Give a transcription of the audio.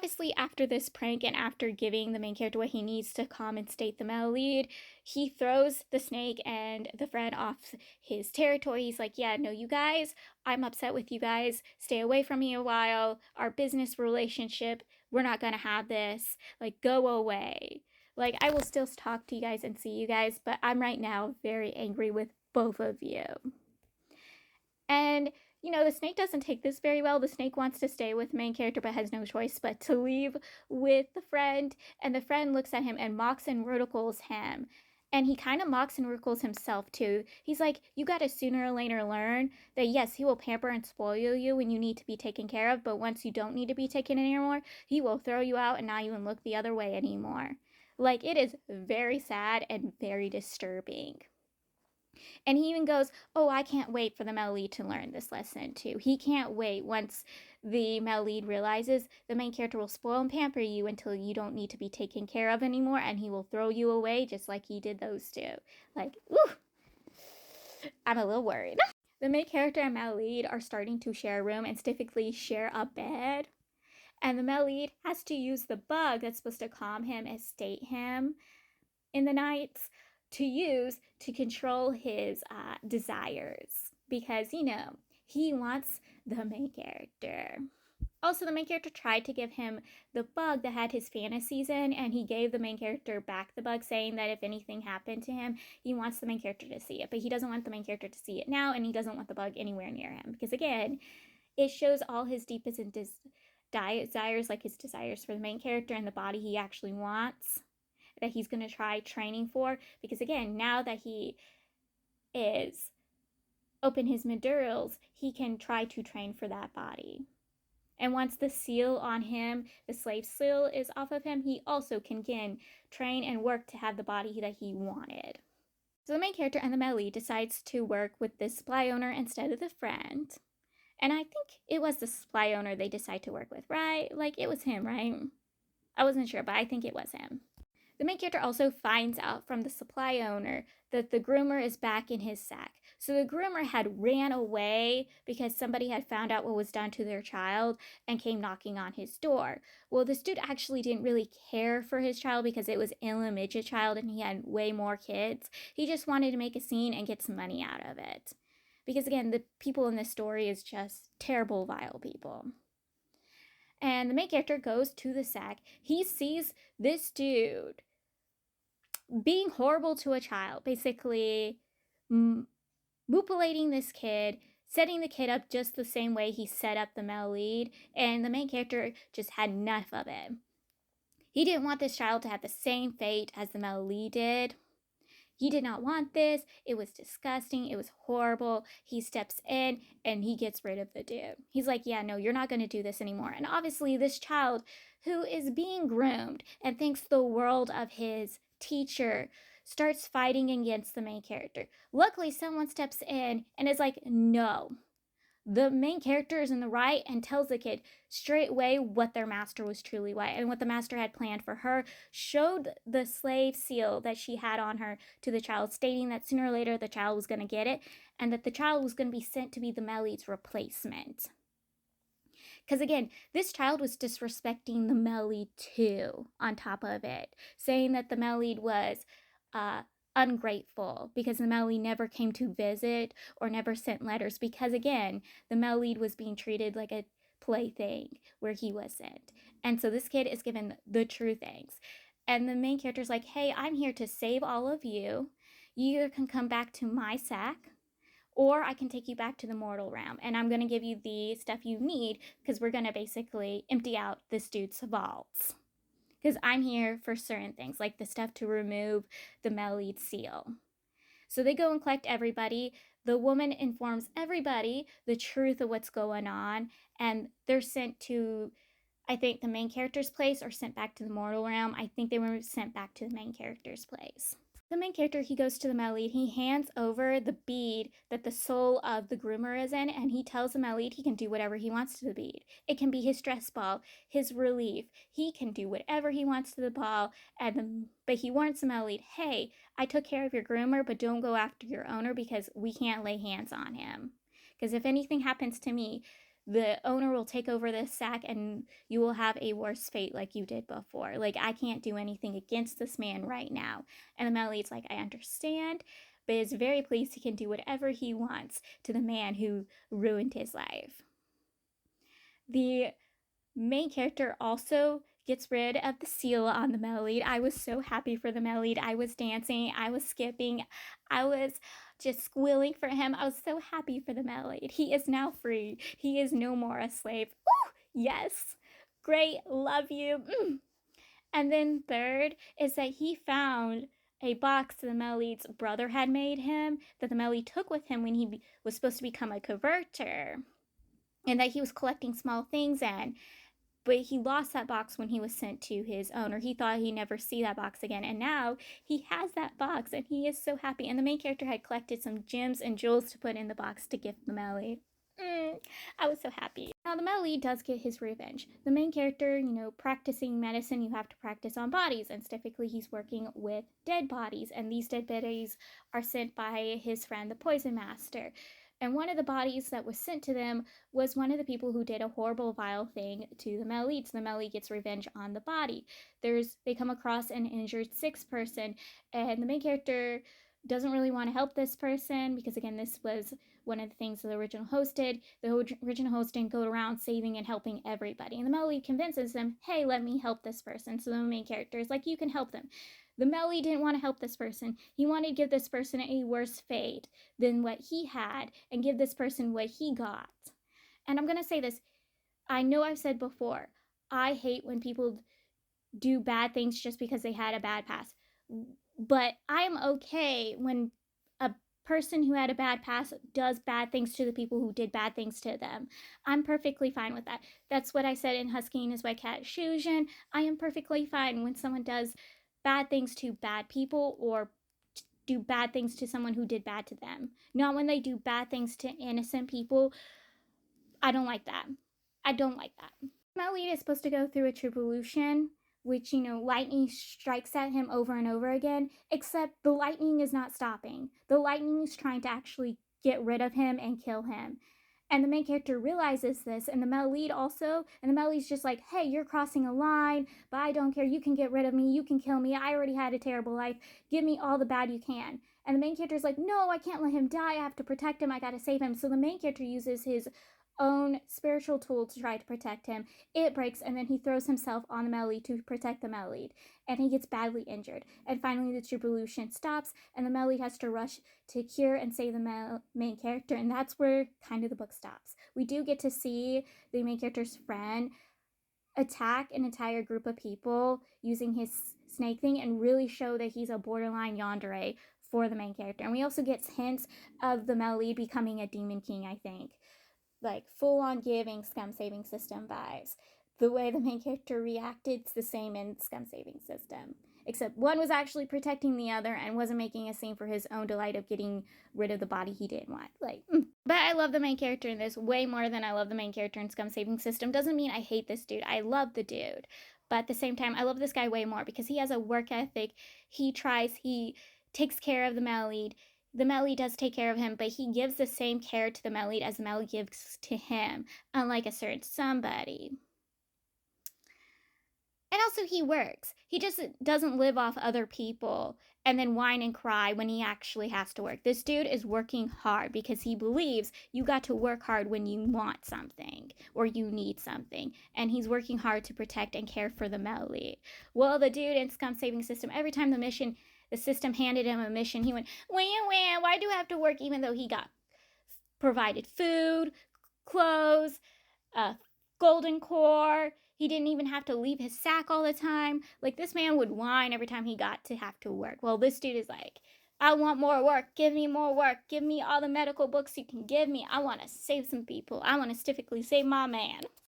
Obviously, after this prank and after giving the main character what he needs to calm and state the male lead, he throws the snake and the friend off his territory. He's like, yeah, no, you guys, I'm upset with you guys. Stay away from me a while. Our business relationship, we're not going to have this. Like, go away. Like, I will still talk to you guys and see you guys, but I'm right now very angry with both of you. And the snake doesn't take this very well. The snake wants to stay with the main character but has no choice but to leave with the friend. And the friend looks at him and mocks and ridicules him. And he kind of mocks and ridicules himself too. He's like, you got to sooner or later learn that yes, he will pamper and spoil you when you need to be taken care of. But once you don't need to be taken anymore, he will throw you out and not even look the other way anymore. Like, it is very sad and very disturbing. And he even goes, oh, I can't wait for the male lead to learn this lesson too. He can't wait once the male lead realizes the main character will spoil and pamper you until you don't need to be taken care of anymore, and he will throw you away just like he did those two. Like, ooh, I'm a little worried. The main character and male lead are starting to share a room and specifically share a bed. And the male lead has to use the bug that's supposed to calm him and state him in the nights to use to control his desires, because he wants the main character. Also, the main character tried to give him the bug that had his fantasies in, and he gave the main character back the bug, saying that if anything happened to him, he wants the main character to see it. But he doesn't want the main character to see it now, and he doesn't want the bug anywhere near him, because again, it shows all his deepest desires, like his desires for the main character and the body he actually wants, that he's going to try training for. Because again, now that he is open his midurals, he can try to train for that body. And once the seal on him, the slave seal, is off of him, he also can again train and work to have the body that he wanted. So the main character and the male lead decides to work with this supply owner instead of the friend. And I think it was the supply owner they decide to work with, right? Like, it was him, right? I wasn't sure, but I think it was him. The main character also finds out from the supply owner that the groomer is back in his sack. So the groomer had ran away because somebody had found out what was done to their child and came knocking on his door. Well, this dude actually didn't really care for his child because it was a midget child and he had way more kids. He just wanted to make a scene and get some money out of it. Because again, the people in this story is just terrible, vile people. And the main character goes to the sack. He sees this dude being horrible to a child, basically mutilating this kid, setting the kid up just the same way he set up the male lead, and the main character just had enough of it. He didn't want this child to have the same fate as the male lead did. He did not want this. It was disgusting. It was horrible. He steps in and he gets rid of the dude. He's like, yeah, no, you're not going to do this anymore. And obviously this child who is being groomed and thinks the world of his teacher starts fighting against the main character. Luckily, someone steps in and is like, no. The main character is in the right and tells the kid straight away what their master was truly like and what the master had planned for her, showed the slave seal that she had on her to the child, stating that sooner or later the child was going to get it and that the child was going to be sent to be the male lead's replacement. Because again, this child was disrespecting the male lead too, on top of it, saying that the male lead was ungrateful because the male lead never came to visit or never sent letters, because again, the male lead was being treated like a plaything where he wasn't. And so this kid is given the true things. And the main character is like, hey, I'm here to save all of you. You either can come back to my sack, or I can take you back to the mortal realm, and I'm going to give you the stuff you need because we're going to basically empty out this dude's vaults. Because I'm here for certain things, like the stuff to remove the male lead seal. So they go and collect everybody. The woman informs everybody the truth of what's going on, and they're sent to, I think, the main character's place or sent back to the mortal realm. I think they were sent back to the main character's place. The main character, he goes to the male lead. He hands over the bead that the soul of the groomer is in, and he tells the male lead he can do whatever he wants to the bead. It can be his stress ball, his relief. He can do whatever he wants to the ball, but he warns the male lead, hey, I took care of your groomer, but don't go after your owner because we can't lay hands on him. Because if anything happens to me, the owner will take over this sack and you will have a worse fate like you did before. Like, I can't do anything against this man right now. And the Meli's like, I understand, but is very pleased he can do whatever he wants to the man who ruined his life. The main character also gets rid of the seal on the Melody. I was so happy for the Melody. I was dancing, I was skipping, I was just squealing for him. I was so happy for the Melody. He is now free. He is no more a slave. Ooh, yes. Great, love you. And then third is that he found a box that the Melody's brother had made him that the Melody took with him when he was supposed to become a converter. And that he was collecting small things in, but he lost that box when he was sent to his owner. He thought he'd never see that box again, and now he has that box and he is so happy. And the main character had collected some gems and jewels to put in the box to gift the Melody. I was so happy. Now the Melody does get his revenge. The main character, practicing medicine, you have to practice on bodies, and typically he's working with dead bodies, and these dead bodies are sent by his friend the Poison Master. And one of the bodies that was sent to them was one of the people who did a horrible, vile thing to the Melody. So the Melody gets revenge on the body. They come across an injured sick person, and the main character doesn't really want to help this person because, again, this was one of the things the original host did. The original host didn't go around saving and helping everybody. And the Melody convinces him, hey, let me help this person. So the main character is like, you can help them. The Melody didn't want to help this person. He wanted to give this person a worse fate than what he had and give this person what he got. And I'm going to say this. I know I've said before, I hate when people do bad things just because they had a bad past. But I'm okay when a person who had a bad past does bad things to the people who did bad things to them. I'm perfectly fine with that. That's what I said in Husky and His White Cat Shujin. I am perfectly fine when someone does bad things to bad people or do bad things to someone who did bad to them. Not when they do bad things to innocent people. I don't like that. I don't like that. Melody is supposed to go through a tribulation, which, lightning strikes at him over and over again, except the lightning is not stopping. The lightning is trying to actually get rid of him and kill him. And the main character realizes this, and the Melody also, and the Melody's just like, hey, you're crossing a line, but I don't care. You can get rid of me. You can kill me. I already had a terrible life. Give me all the bad you can. And the main character's like, no, I can't let him die. I have to protect him. I gotta save him. So the main character uses his own spiritual tool to try to protect him. It breaks, and then he throws himself on the Melody to protect the Melody, and he gets badly injured. And finally the tribulation stops, and the Melody has to rush to cure and save the main character, and that's where kind of the book stops. We do get to see the main character's friend attack an entire group of people using his snake thing and really show that he's a borderline yandere for the main character. And we also get hints of the Melody becoming a demon king, I think. Like full-on giving Scum Saving System vibes. The way the main character reacted, it's the same in Scum Saving System. Except one was actually protecting the other and wasn't making a scene for his own delight of getting rid of the body he didn't want. But I love the main character in this way more than I love the main character in Scum Saving System. Doesn't mean I hate this dude. I love the dude. But at the same time, I love this guy way more because he has a work ethic. He takes care of the Melody. The Melody does take care of him, but he gives the same care to the Melody as the Melody gives to him, unlike a certain somebody. And also he works. He just doesn't live off other people and then whine and cry when he actually has to work. This dude is working hard because he believes you got to work hard when you want something or you need something. And he's working hard to protect and care for the Melody. Well, the dude in Scum Saving System, every time the system handed him a mission, he went, why do I have to work, even though he got provided food, clothes, golden core. He didn't even have to leave his sack all the time. Like, this man would whine every time he got to have to work. Well, this dude is like, I want more work. Give me more work. Give me all the medical books you can give me. I want to save some people. I want to specifically save my man.